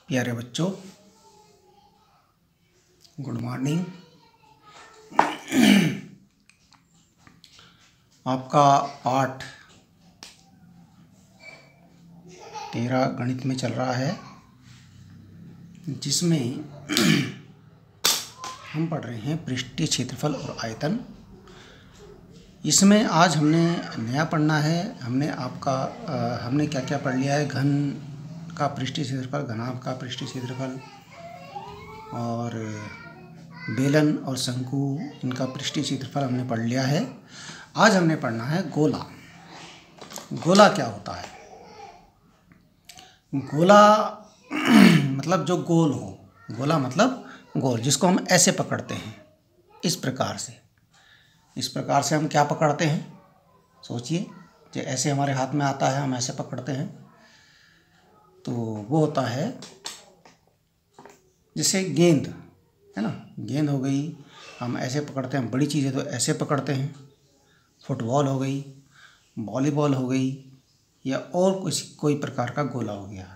प्यारे बच्चों, good morning. आपका पाठ 13 गणित में चल रहा है, जिसमें हम पढ़ रहे हैं पृष्ठीय क्षेत्रफल और आयतन। इसमें आज हमने नया पढ़ना है। हमने क्या क्या पढ़ लिया है। घन का पृष्ठीय क्षेत्रफल, घनाभ का पृष्ठीय क्षेत्रफल, और बेलन और शंकु, इनका पृष्ठीय क्षेत्रफल हमने पढ़ लिया है। आज हमने पढ़ना है गोला। गोला क्या होता है? गोला मतलब जो गोल हो। गोला मतलब गोल, जिसको हम ऐसे पकड़ते हैं, इस प्रकार से हम क्या पकड़ते हैं? सोचिए, जो ऐसे हमारे हाथ में आता है, हम ऐसे पकड़ते हैं, तो वो होता है जैसे गेंद है ना। गेंद हो गई, हम ऐसे पकड़ते हैं। बड़ी चीज़ें तो ऐसे पकड़ते हैं। फुटबॉल हो गई, वॉलीबॉल हो गई, या और कोई प्रकार का गोला हो गया,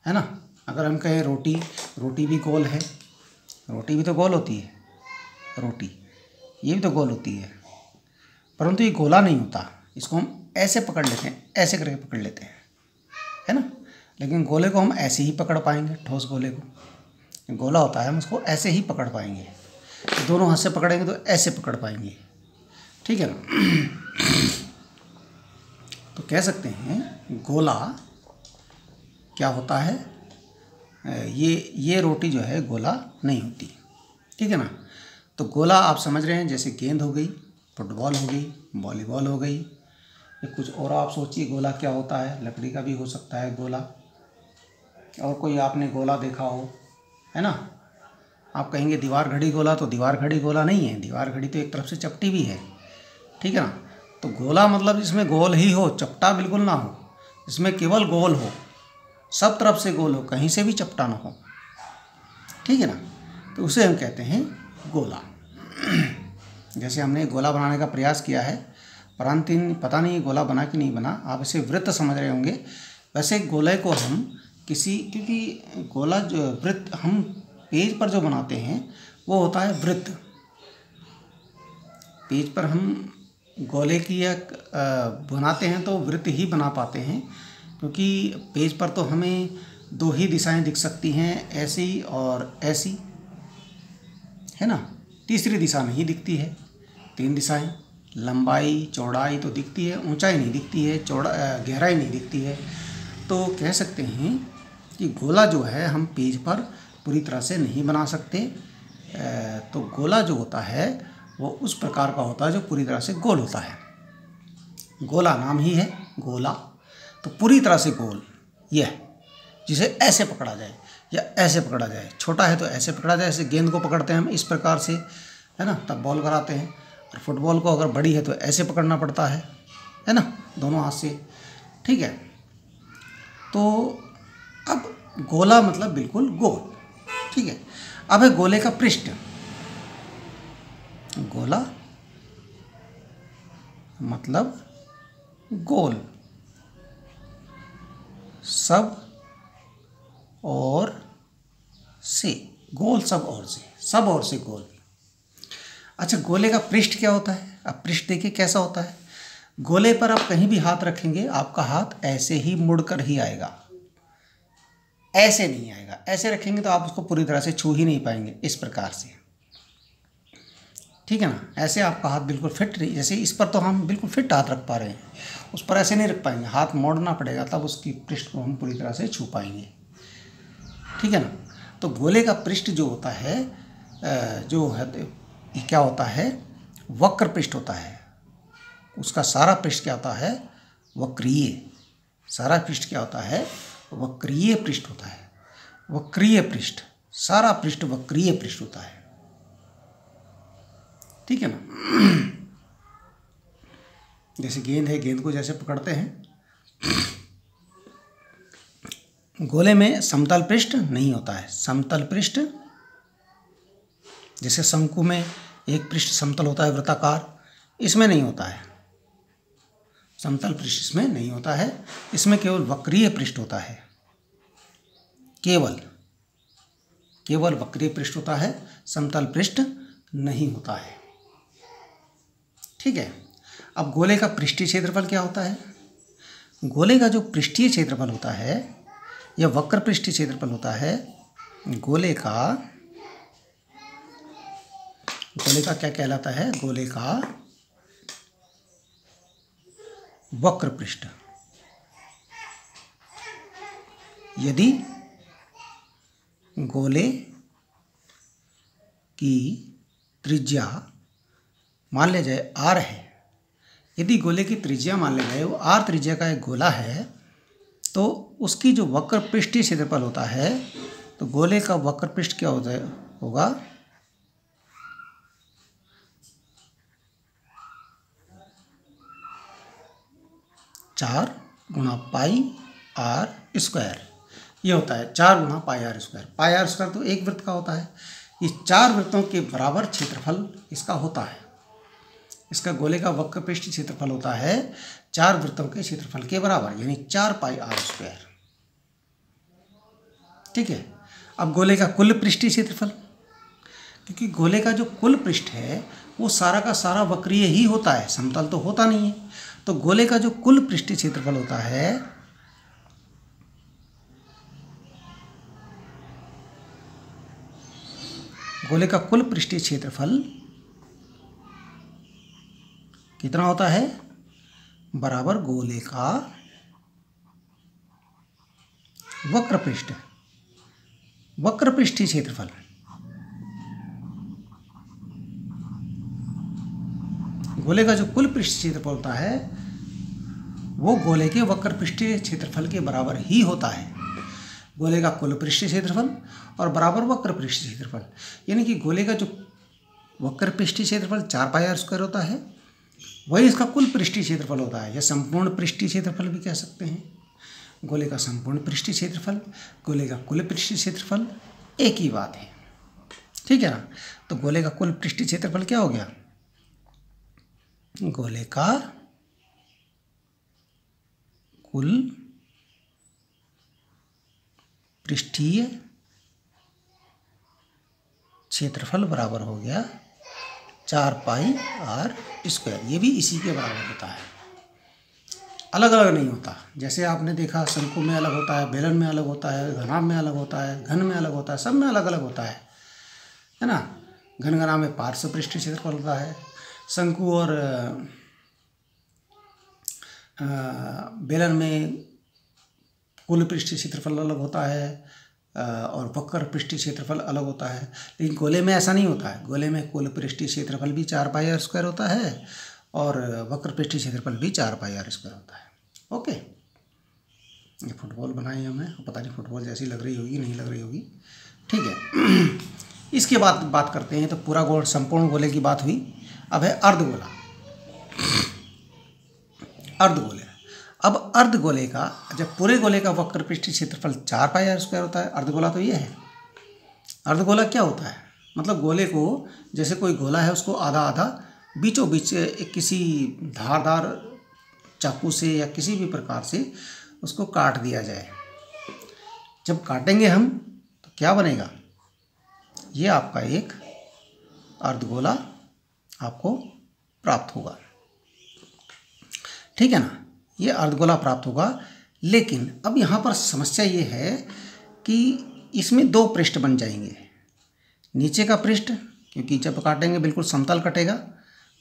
है ना। अगर हम कहें रोटी भी गोल है। रोटी भी तो गोल होती है। रोटी ये भी तो गोल होती है, परंतु ये गोला नहीं होता। इसको हम ऐसे पकड़ लेते हैं, ऐसे करके पकड़ लेते हैं, है ना। लेकिन गोले को हम ऐसे ही पकड़ पाएंगे। ठोस गोले को, गोला होता है, हम उसको ऐसे ही पकड़ पाएंगे। दोनों हाथ से पकड़ेंगे तो ऐसे पकड़ पाएंगे, ठीक है ना। तो कह सकते हैं गोला क्या होता है। ये रोटी जो है गोला नहीं होती, ठीक है ना। तो गोला आप समझ रहे हैं, जैसे गेंद हो गई, फुटबॉल हो गई, वॉलीबॉल हो गई। या कुछ और आप सोचिए गोला क्या होता है। लकड़ी का भी हो सकता है गोला। और कोई आपने गोला देखा हो, है ना। आप कहेंगे दीवार घड़ी गोला, तो दीवार घड़ी गोला नहीं है। दीवार घड़ी तो एक तरफ से चपटी भी है, ठीक है ना। तो गोला मतलब जिसमें गोल ही हो, चपटा बिल्कुल ना हो, जिसमें केवल गोल हो, सब तरफ से गोल हो, कहीं से भी चपटा ना हो, ठीक है ना। तो उसे हम कहते हैं गोला। जैसे हमने गोला बनाने का प्रयास किया है, परंतु पता नहीं गोला बना कि नहीं बना। आप इसे वृत्त समझ रहे होंगे। वैसे गोले को हम क्योंकि गोला जो वृत्त हम पेज पर जो बनाते हैं वो होता है वृत्त। पेज पर हम गोले की बनाते हैं तो वृत्त ही बना पाते हैं, क्योंकि पेज पर तो हमें दो ही दिशाएं दिख सकती हैं, ऐसी और ऐसी, है ना। तीसरी दिशा नहीं दिखती है। 3 दिशाएं, लंबाई चौड़ाई तो दिखती है, ऊंचाई नहीं दिखती है, गहराई नहीं दिखती है। तो कह सकते हैं कि गोला जो है हम पेज पर पूरी तरह से नहीं बना सकते। तो गोला जो होता है वो उस प्रकार का होता है जो पूरी तरह से गोल होता है। गोला नाम ही है गोला, तो पूरी तरह से गोल यह, जिसे ऐसे पकड़ा जाए या ऐसे पकड़ा जाए। छोटा है तो ऐसे पकड़ा जाए, ऐसे गेंद को पकड़ते हैं हम इस प्रकार से, है ना, तब बॉल कराते हैं। और फुटबॉल को अगर बड़ी है तो ऐसे पकड़ना पड़ता है ना, दोनों हाथ से, ठीक है। तो अब गोला मतलब बिल्कुल गोल, ठीक है। अब है गोले का पृष्ठ। गोला मतलब गोल, सब और से गोल, सब और से गोल। अच्छा, गोले का पृष्ठ क्या होता है? अब पृष्ठ देखिए कैसा होता है। गोले पर आप कहीं भी हाथ रखेंगे, आपका हाथ ऐसे ही मुड़कर ही आएगा, ऐसे नहीं आएगा। ऐसे रखेंगे तो आप उसको पूरी तरह से छू ही नहीं पाएंगे, इस प्रकार से, ठीक है ना। ऐसे आपका हाथ बिल्कुल फिट नहीं, जैसे इस पर तो हम बिल्कुल फिट हाथ रख पा रहे हैं, उस पर ऐसे नहीं रख पाएंगे। हाथ मोड़ना पड़ेगा, तब उसकी पृष्ठ को हम पूरी तरह से छू पाएंगे, ठीक है ना। तो गोले का पृष्ठ जो होता है, जो है क्या होता है, वक्र पृष्ठ होता है। उसका सारा पृष्ठ क्या होता है? वक्रीय। सारा पृष्ठ क्या होता है? वक्रीय पृष्ठ होता है। वक्रीय पृष्ठ, सारा पृष्ठ वक्रीय पृष्ठ होता है, ठीक है ना। जैसे गेंद है, गेंद को जैसे पकड़ते हैं, गोले में समतल पृष्ठ नहीं होता है। समतल पृष्ठ, जैसे शंकु में एक पृष्ठ समतल होता है वृत्ताकार, इसमें नहीं होता है। समतल पृष्ठ इसमें नहीं होता है, इसमें केवल वक्रीय पृष्ठ होता है, केवल वक्रीय पृष्ठ होता है, समतल पृष्ठ नहीं होता है। ठीक है। अब गोले का पृष्ठीय क्षेत्रफल क्या होता है? गोले का जो पृष्ठीय क्षेत्रफल होता है या वक्र पृष्ठीय क्षेत्रफल होता है, गोले का क्या कहलाता है? गोले का वक्र पृष्ठ। यदि गोले की त्रिज्या मान लिया जाए r है, यदि गोले की त्रिज्या मान लिया जाए वो r त्रिज्या का एक गोला है, तो उसकी जो वक्र पृष्ठीय क्षेत्रफल होता है, तो गोले का वक्र पृष्ठ क्या होगा? चार गुणा पाई r स्क्वायर, ये होता है 4 गुणा pi r square. Pi r square तो एक वृत्त का होता है। ये 4 वृत्तों के बराबर क्षेत्रफल इसका होता है। इसका गोले का वक्र पृष्ठीय क्षेत्रफल होता है 4 वृत्तों के क्षेत्रफल के बराबर, यानी 4 पाई आर स्क्वायर। ठीक है। अब गोले का कुल पृष्ठीय क्षेत्रफल, क्योंकि गोले का जो कुल पृष्ठ है वो सारा का सारा वक्रीय ही होता है, समतल तो होता नहीं है। तो गोले का जो कुल पृष्ठीय क्षेत्रफल होता है, गोले का कुल पृष्ठीय क्षेत्रफल कितना होता है? बराबर गोले का वक्र पृष्ठीय क्षेत्रफल। गोले का जो कुल पृष्ठीय क्षेत्रफल होता है वो गोले के वक्र पृष्ठीय क्षेत्रफल के बराबर ही होता है। गोले का कुल पृष्ठीय क्षेत्रफल और बराबर वक्र पृष्ठीय क्षेत्रफल, यानी कि गोले का जो वक्र पृष्ठीय क्षेत्रफल 4 पाई आर स्क्वायर होता है, वही इसका कुल पृष्ठीय क्षेत्रफल होता है, या संपूर्ण पृष्ठीय क्षेत्रफल भी कह सकते हैं। गोले का संपूर्ण पृष्ठीय क्षेत्रफल, गोले का कुल पृष्ठीय क्षेत्रफल एक ही बात है। ठीक है ना। तो गोले का कुल पृष्ठीय क्षेत्रफल क्या हो गया? गोले का कुल पृष्ठीय क्षेत्रफल बराबर हो गया 4 पाई आर स्क्वायर। ये भी इसी के बराबर होता है, अलग अलग नहीं होता। जैसे आपने देखा शंकु में अलग होता है, बेलन में अलग होता है, घनाभ में अलग होता है, घन में अलग होता है, सब में अलग अलग होता है ना। घन में पार्श्व पृष्ठीय क्षेत्रफल होता है, शंकु और बेलन में कुल पृष्ठीय क्षेत्रफल अलग होता है और वक्र पृष्ठीय क्षेत्रफल अलग होता है। लेकिन गोले में ऐसा नहीं होता है। गोले में कुल पृष्ठीय क्षेत्रफल भी 4 पाई आर स्क्वायर होता है और वक्र पृष्ठीय क्षेत्रफल भी 4 पाई आर स्क्वायर होता है। ओके, ये फुटबॉल बनाई हमने, पता नहीं फुटबॉल जैसी लग रही होगी नहीं लग रही होगी। ठीक है। इसके बाद बात करते हैं। तो पूरा गोल संपूर्ण गोले की बात हुई। अब है अर्धगोला। अर्धगोले, अब अर्धगोले का, जब पूरे गोले का वक्र पृष्ठीय क्षेत्रफल 4 पाई आर स्क्वायर होता है, अर्धगोला तो ये है। अर्धगोला क्या होता है? मतलब गोले को, जैसे कोई गोला है उसको आधा आधा बीचों बीच किसी धारदार चाकू से या किसी भी प्रकार से उसको काट दिया जाए। जब काटेंगे हम तो क्या बनेगा? ये आपका एक अर्धगोला आपको प्राप्त होगा। ठीक है ना, ये अर्धगोला प्राप्त होगा। लेकिन अब यहाँ पर समस्या ये है कि इसमें 2 पृष्ठ बन जाएंगे। नीचे का पृष्ठ, क्योंकि जब काटेंगे बिल्कुल समतल कटेगा,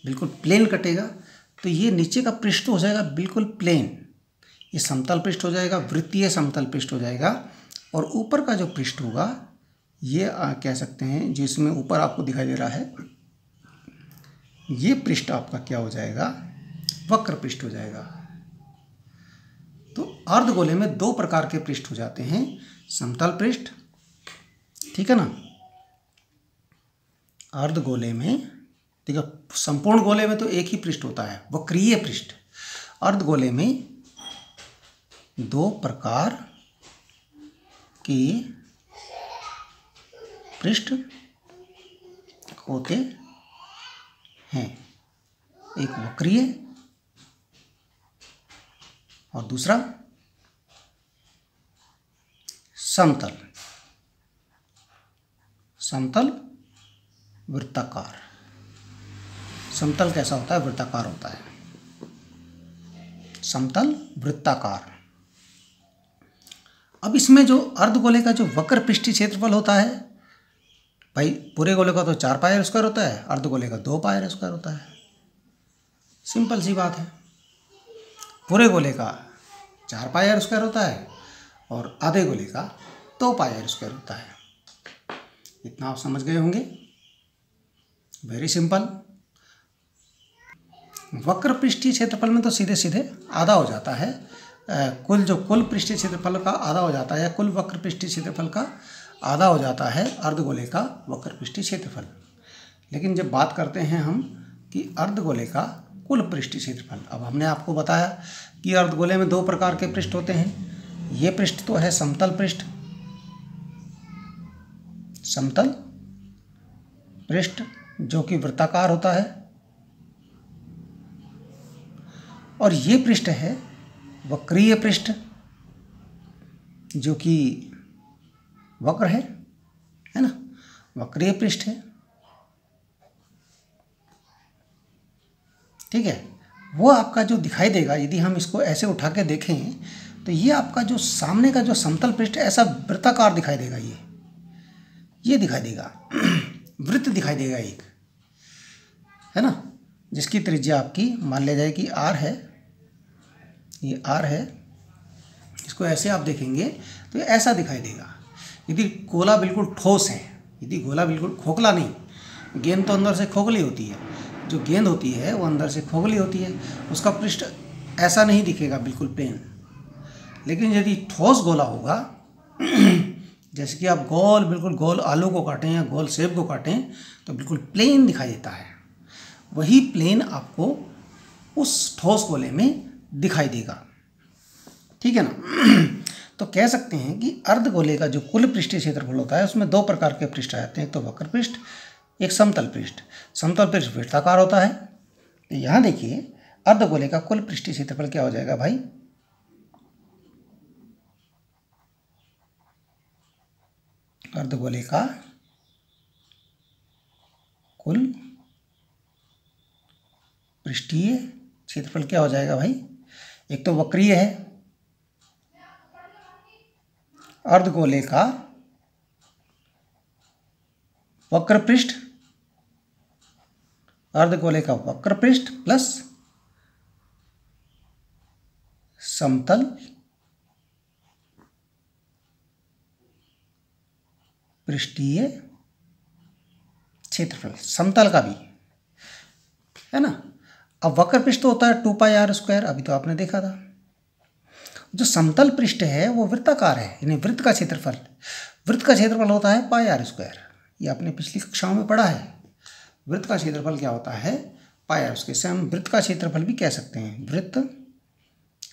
बिल्कुल प्लेन कटेगा, तो ये नीचे का पृष्ठ हो जाएगा बिल्कुल प्लेन, ये समतल पृष्ठ हो जाएगा, वृत्तीय समतल पृष्ठ हो जाएगा। और ऊपर का जो पृष्ठ होगा ये कह सकते हैं, जिसमें ऊपर आपको दिखाई दे रहा है, ये पृष्ठ आपका क्या हो जाएगा? वक्र पृष्ठ हो जाएगा। तो अर्धगोले में 2 प्रकार के पृष्ठ हो जाते हैं, समतल पृष्ठ, ठीक है ना। अर्धगोले में, ठीक है, संपूर्ण गोले में तो एक ही पृष्ठ होता है, वक्रीय पृष्ठ। अर्धगोले में 2 प्रकार के पृष्ठ होते हैं, एक वक्रीय और दूसरा समतल। समतल वृत्ताकार। समतल कैसा होता है? वृत्ताकार होता है। समतल वृत्ताकार। अब इसमें जो अर्धगोले का जो वक्र पृष्ठीय क्षेत्रफल होता है भाई, पूरे गोले का तो 4 पाई आर स्क्वायर होता है, अर्धगोले का 2 पाई आर स्क्वायर होता है। सिंपल सी बात है। पूरे गोले का 4 पाई आर स्क्वायर होता है और आधे गोले का 2 पाई आर स्क्वायर होता है। इतना आप समझ गए होंगे। Very simple. वक्र पृष्ठीय क्षेत्रफल में तो सीधे सीधे आधा हो जाता है, कुल पृष्ठीय क्षेत्रफल का आधा हो जाता है, या कुल वक्र पृष्ठीय क्षेत्रफल का आधा हो जाता है अर्धगोले का वक्र पृष्ठीय क्षेत्रफल। लेकिन जब बात करते हैं हम कि अर्धगोले का कुल पृष्ठीय क्षेत्रफल, अब हमने आपको बताया कि अर्धगोले में 2 प्रकार के पृष्ठ होते हैं। ये पृष्ठ तो है समतल पृष्ठ, समतल पृष्ठ जो कि वृत्ताकार होता है, और ये पृष्ठ है वक्रीय पृष्ठ जो कि वक्र है ना, वक्रीय पृष्ठ है। ठीक है, वो आपका जो दिखाई देगा, यदि हम इसको ऐसे उठा के देखें तो ये आपका जो सामने का जो समतल पृष्ठ ऐसा वृत्ताकार दिखाई देगा। ये दिखाई देगा, वृत्त दिखाई देगा एक, है ना, जिसकी त्रिज्या आपकी मान लिया जाए कि r है। ये r है, इसको ऐसे आप देखेंगे तो ये ऐसा दिखाई देगा। यदि गोला बिल्कुल ठोस है, यदि गोला बिल्कुल खोखला नहीं, गेंद तो अंदर से खोखली होती है, जो गेंद होती है वो अंदर से खोखली होती है, उसका पृष्ठ ऐसा नहीं दिखेगा बिल्कुल प्लेन। लेकिन यदि ठोस गोला होगा जैसे कि आप बिल्कुल गोल आलू को काटें या गोल सेब को काटें तो बिल्कुल प्लेन दिखाई देता है। वही प्लेन आपको उस ठोस गोले में दिखाई देगा। ठीक है ना। तो कह सकते हैं कि अर्धगोले का जो कुल पृष्ठीय क्षेत्रफल होता है उसमें 2 प्रकार के पृष्ठ आते हैं, एक तो वक्र पृष्ठ, एक समतल पृष्ठ। समतल पृष्ठ वृत्ताकार होता है। तो यहाँ देखिए अर्धगोले का कुल पृष्ठीय क्षेत्रफल क्या हो जाएगा भाई? अर्धगोले का कुल पृष्ठीय क्षेत्रफल क्या हो जाएगा भाई? एक तो वक्रीय है, अर्धगोले का वक्र पृष्ठ, अर्धगोले का वक्र पृष्ठ प्लस समतल पृष्ठीय क्षेत्रफल, समतल का भी, है ना। अब वक्र पृष्ठ होता है 2 पाई आर स्क्वायर, अभी तो आपने देखा था। जो समतल पृष्ठ है वो वृत्ताकार है, यानी वृत्त का क्षेत्रफल होता है पाई आर स्क्वायर। ये आपने पिछली कक्षाओं में पढ़ा है। वृत्त का क्षेत्रफल क्या होता है? पाई आर स्क्वायर। इसे हम वृत्त का क्षेत्रफल भी कह सकते हैं, वृत्त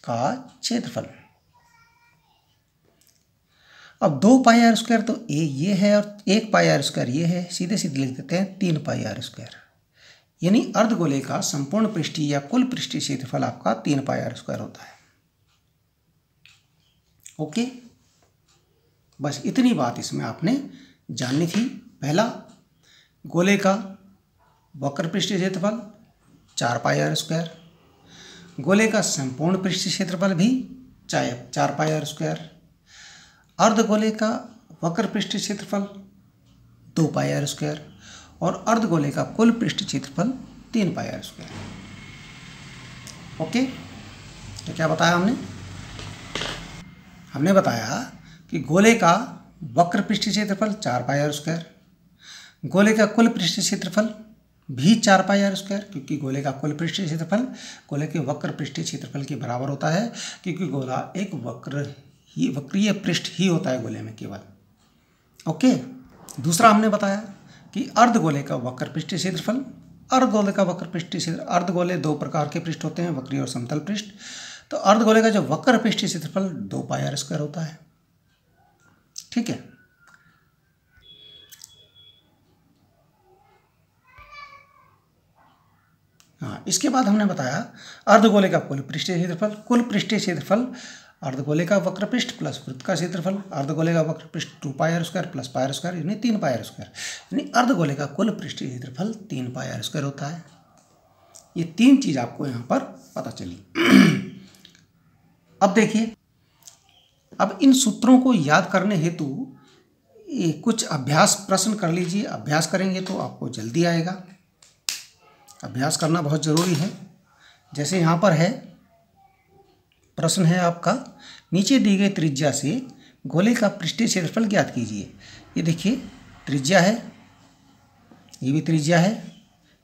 का क्षेत्रफल। अब 2 पाई आर स्क्वायर तो ये है और 1 पाई आर स्क्वायर ये है, सीधे सीधे लिख देते हैं 3 पाई आर स्क्वायर। यानी अर्धगोले का संपूर्ण पृष्ठीय या कुल पृष्ठीय क्षेत्रफल आपका 3 पाई आर स्क्वायर होता है। ओके, बस इतनी बात इसमें आपने जाननी थी। पहला, गोले का वक्र पृष्ठीय क्षेत्रफल 4 पाई आर स्क्वायर, गोले का संपूर्ण पृष्ठीय क्षेत्रफल भी 4 पाई आर स्क्वायर, अर्धगोले का वक्र पृष्ठीय क्षेत्रफल 2 पाई आर स्क्वायर और अर्धगोले का कुल पृष्ठीय क्षेत्रफल 3 पाई आर स्क्वायर। ओके, तो क्या बताया हमने? हमने बताया कि गोले का वक्र पृष्ठीय क्षेत्रफल 4 पाई आर स्क्वायर, गोले का कुल पृष्ठीय क्षेत्रफल भी 4 पाई आर स्क्वायर, क्योंकि गोले का कुल पृष्ठीय क्षेत्रफल गोले के वक्र पृष्ठीय क्षेत्रफल के बराबर होता है, क्योंकि गोला एक वक्रीय पृष्ठ ही होता है गोले में केवल। ओके, दूसरा हमने बताया कि अर्धगोले का वक्र पृष्ठीय क्षेत्रफल, अर्धगोले 2 प्रकार के पृष्ठ होते हैं, वक्रीय और समतल पृष्ठ। तो अर्धगोले का जो वक्र पृष्ठीय क्षेत्रफल 2 पाई आर स्क्वायर होता है। ठीक है, हाँ, इसके बाद हमने बताया अर्धगोले का कुल पृष्ठीय क्षेत्रफल अर्धगोले का वक्र पृष्ठ प्लस वृत्त का क्षेत्रफल, अर्धगोले का वक्र पृष्ठ 2πr² प्लस πr² यानी 3πr², यानी अर्धगोले का कुल पृष्ठीय क्षेत्रफल 3πr² होता है। ये 3 चीज़ आपको यहाँ पर पता चली। अब देखिए, अब इन सूत्रों को याद करने हेतु कुछ अभ्यास प्रश्न कर लीजिए। अभ्यास करेंगे तो आपको जल्दी आएगा। अभ्यास करना बहुत ज़रूरी है। जैसे यहाँ पर है, प्रश्न है आपका, नीचे दी गई त्रिज्या से गोले का पृष्ठीय क्षेत्रफल ज्ञात कीजिए। ये देखिए त्रिज्या है, ये भी त्रिज्या है,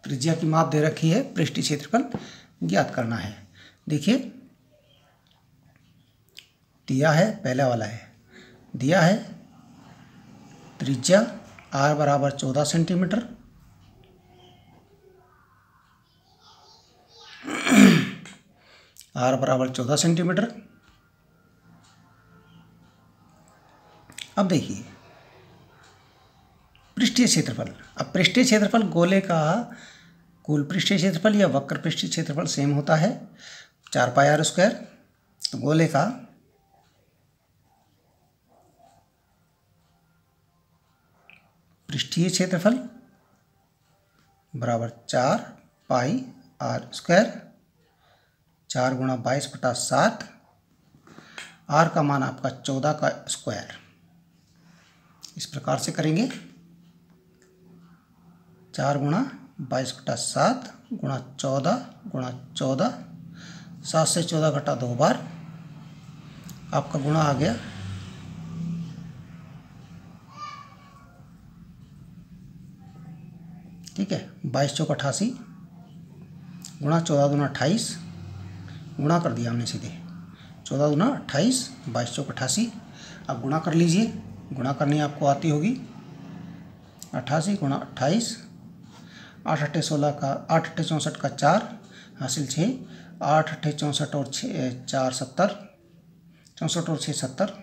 त्रिज्या की माप दे रखी है, पृष्ठीय क्षेत्रफल ज्ञात करना है। देखिए दिया है, पहला वाला है, दिया है त्रिज्या r बराबर 14 सेंटीमीटर, r बराबर 14 सेंटीमीटर। अब देखिए पृष्ठीय क्षेत्रफल। अब पृष्ठीय क्षेत्रफल गोले का कुल पृष्ठीय क्षेत्रफल या वक्र पृष्ठीय क्षेत्रफल सेम होता है 4πr²। तो गोले का पृष्ठीय क्षेत्रफल बराबर 4πr², 4 गुणा 22/7, r का मान आपका 14 का स्क्वायर। इस प्रकार से करेंगे, 4 गुणा 22/7 गुणा 14 गुणा 14, 7 से 14 घटा 2 बार, आपका गुणा आ गया ठीक है 22 चौक 88 गुणा 14 दूना 28, गुणा कर दिया हमने सीधे, 14 दूना 28, 22 चौक 88। अब गुणा कर लीजिए, गुणा करनी आपको आती होगी। 88 गुणा 28, 8 अट्ठे 16 का 8 अट्ठे 64 का 4 हासिल 6, 8 अट्ठे 64 और 4 70, 64 और 6 70,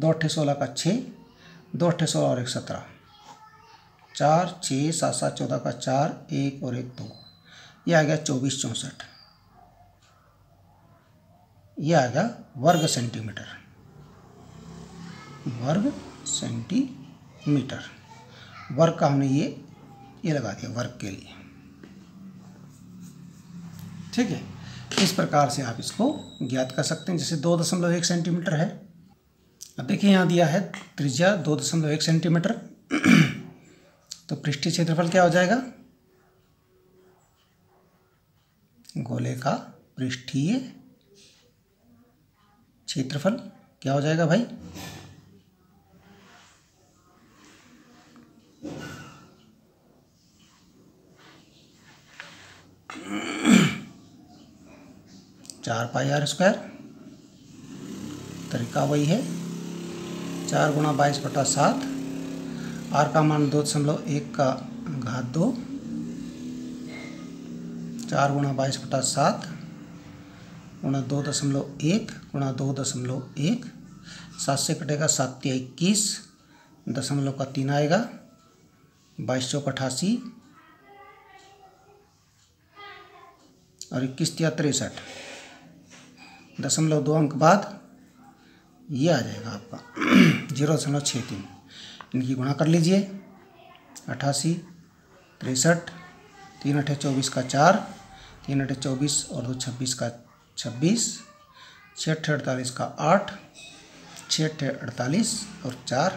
2 अट्ठे 16 का 6, 2 अट्ठे 16 और 1 17, 4 6 7 7 14 का 4, 1 और 1 2, यह आ गया 24 64। यह आ गया वर्ग सेंटीमीटर, वर्ग सेंटीमीटर। वर्ग का हमने ये लगा दिया वर्ग के लिए, ठीक है। इस प्रकार से आप इसको ज्ञात कर सकते हैं। जैसे 2.1 सेंटीमीटर है। अब देखिए यहाँ दिया है त्रिज्या 2.1 सेंटीमीटर, तो पृष्ठीय क्षेत्रफल क्या हो जाएगा? गोले का पृष्ठीय क्षेत्रफल क्या हो जाएगा भाई? चार πr²। तरीका वही है, 4 गुणा 22/7, r का मान 2.1 का घात 2, 4 गुणा 22/7 गुणा 2.1 गुणा 2.1, 7 से कटेगा 7 × 21, दशमलव का 3 आएगा, 22 चौक 88 और 21 × 63, 0.2 अंक बाद ये आ जाएगा आपका 0.63। इनकी गुणा कर लीजिए, 88 63, 3 अट्ठे 24 का 4, 3 अट्ठे 24 और 2 26 का 26, 6 अट्ठे 48 का 8, 6 अट्ठे 48 और 4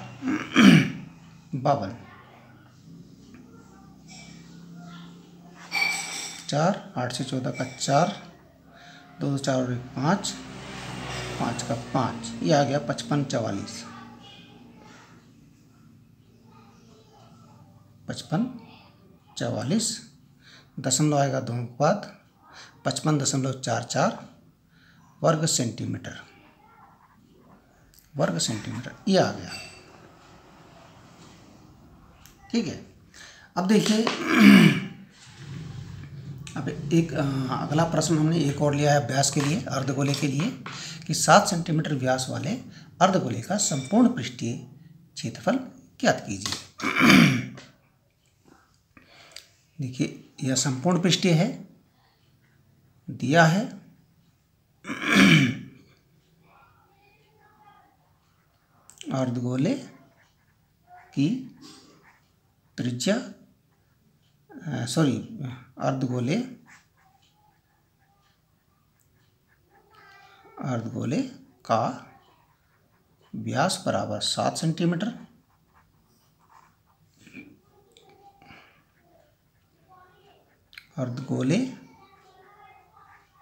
52, 4 8 से 14 का 4, 2 4 और 1 5, 5 का 5, ये आ गया 55 44, 55 44, दशमलव आएगा 2 के बाद, 55.44 वर्ग सेंटीमीटर, वर्ग सेंटीमीटर ये आ गया, ठीक है। अब देखिए, अब एक अगला प्रश्न हमने एक और लिया है अभ्यास के लिए, अर्धगोले के लिए, कि 7 सेंटीमीटर व्यास वाले अर्धगोले का संपूर्ण पृष्ठीय क्षेत्रफल ज्ञात कीजिए। देखिए यह संपूर्ण पृष्ठीय है, दिया है अर्धगोले की त्रिज्या अर्धगोले का व्यास बराबर 7 सेंटीमीटर, अर्धगोले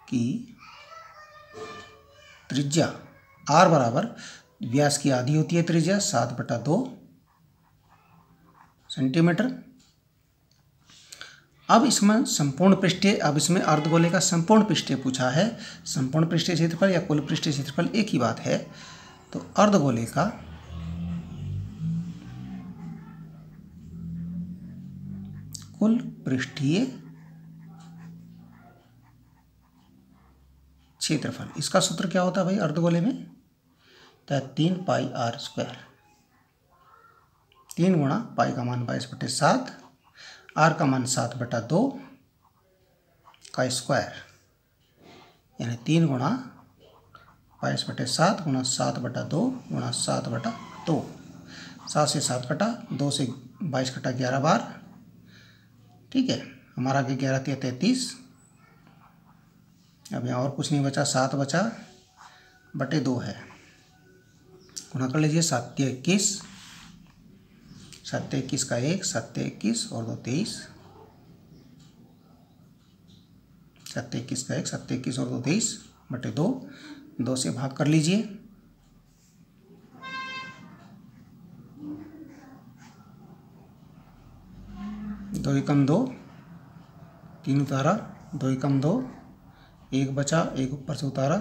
की त्रिज्या r बराबर व्यास की आधी होती है त्रिज्या 7/2 सेंटीमीटर। अब इसमें अर्धगोले का संपूर्ण पृष्ठीय पूछा है। संपूर्ण पृष्ठीय क्षेत्रफल या कुल पृष्ठीय क्षेत्रफल एक ही बात है। तो अर्धगोले का कुल पृष्ठीय क्षेत्रफल, इसका सूत्र क्या होता है भाई अर्धगोले में? तो 3πr²। 3 गुणा पाई का मान 22/7, r का मान 7/2 का स्क्वायर, यानी 3 गुणा 22/7 गुणा 7/2 गुणा 7/2। 7 से 7 कटा, 2 से 22 कटा 11 बार। ठीक है, हमारा आगे 11 × 33। अब यहाँ और कुछ नहीं बचा, 7 बचा बटे 2 है। गुणा कर लीजिए, 7 × 21, 7 × 21 का 1, 7 × 21 और 2 23, 7 × 21 का 1, 7 × 21 और 2 23 बटे 2। 2 से भाग कर लीजिए, 2 एकम 2, 3 उतारा, 2 एकम 2, 1 बचा, 1 ऊपर से उतारा,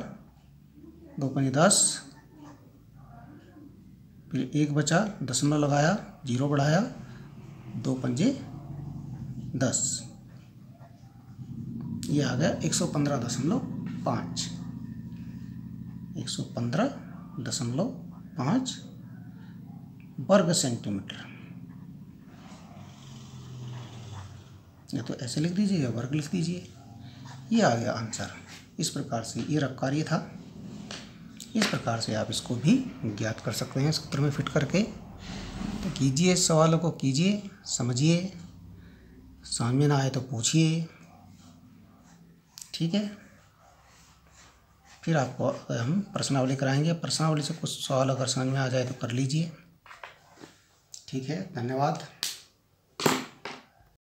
2 पंजे 10, फिर 1 बचा, दशमलव लगाया, 0 बढ़ाया, 2 पंजे 10, ये आ गया 115.5, 115.5 वर्ग सेंटीमीटर। या तो ऐसे लिख दीजिए या वर्ग लिख दीजिए, ये आ गया आंसर। इस प्रकार से ये रफ कार्य था। इस प्रकार से आप इसको भी ज्ञात कर सकते हैं सूत्र में फिट करके। तो कीजिए, सवालों को कीजिए, समझिए, समझ में ना आए तो पूछिए। ठीक है, फिर आपको हम प्रश्नावली कराएंगे। प्रश्नावली से कुछ सवाल अगर समझ में आ जाए तो कर लीजिए। ठीक है, धन्यवाद।